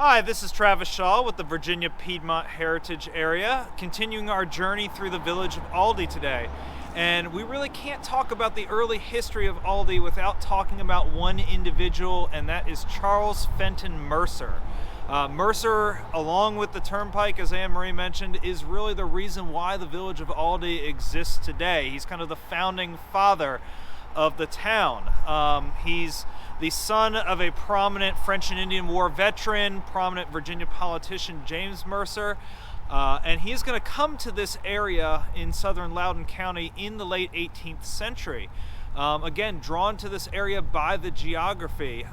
Hi, this is Travis Shaw with the Virginia Piedmont Heritage Area, continuing our journey through the village of Aldie today. And we really can't talk about the early history of Aldie without talking about one individual, and that is Charles Fenton Mercer. Mercer, along with the Turnpike, as Anne Marie mentioned, is really the reason why the village of Aldie exists today. He's kind of the founding father of the town. He's the son of a prominent French and Indian War veteran, prominent Virginia politician James Mercer, and he's going to come to this area in southern Loudoun County in the late 18th century. Again, drawn to this area by the geography.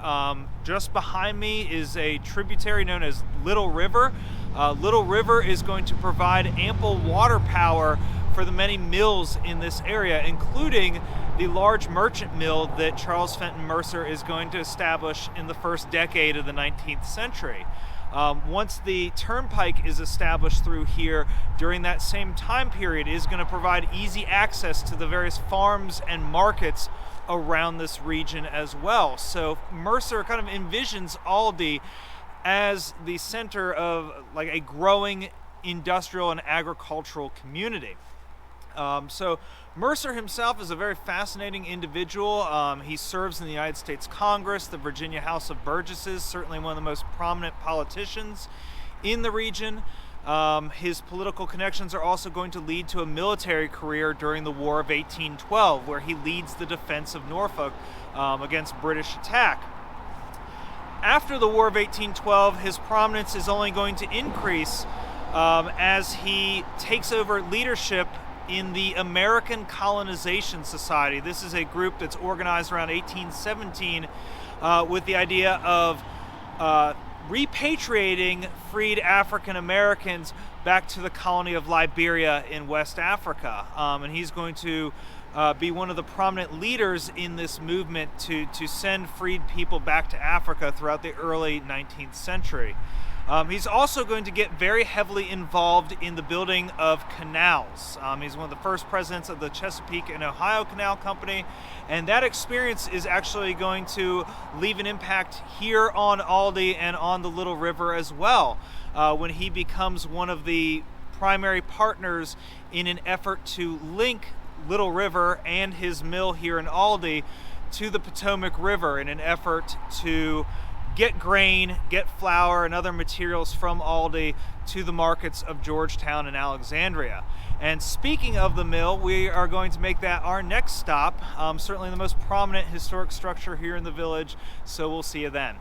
Just behind me is a tributary known as Little River. Little River is going to provide ample water power for the many mills in this area, including the large merchant mill that Charles Fenton Mercer is going to establish in the first decade of the 19th century. Once the turnpike is established through here during that same time period, is going to provide easy access to the various farms and markets around this region as well. So Mercer kind of envisions Aldie as the center of like a growing industrial and agricultural community. So Mercer himself is a very fascinating individual. He serves in the United States Congress, the Virginia House of Burgesses, certainly one of the most prominent politicians in the region. His political connections are also going to lead to a military career during the War of 1812, where he leads the defense of Norfolk against British attack. After the War of 1812, his prominence is only going to increase as he takes over leadership in the American Colonization Society. This is a group that's organized around 1817 with the idea of repatriating freed African Americans back to the colony of Liberia in West Africa. And he's going to be one of the prominent leaders in this movement to send freed people back to Africa throughout the early 19th century. He's also going to get very heavily involved in the building of canals. He's one of the first presidents of the Chesapeake and Ohio Canal Company, and that experience is actually going to leave an impact here on Aldie and on the Little River as well, when he becomes one of the primary partners in an effort to link Little River and his mill here in Aldie to the Potomac River in an effort to get grain, get flour, and other materials from Aldie to the markets of Georgetown and Alexandria. And speaking of the mill, we are going to make that our next stop, certainly the most prominent historic structure here in the village, so we'll see you then.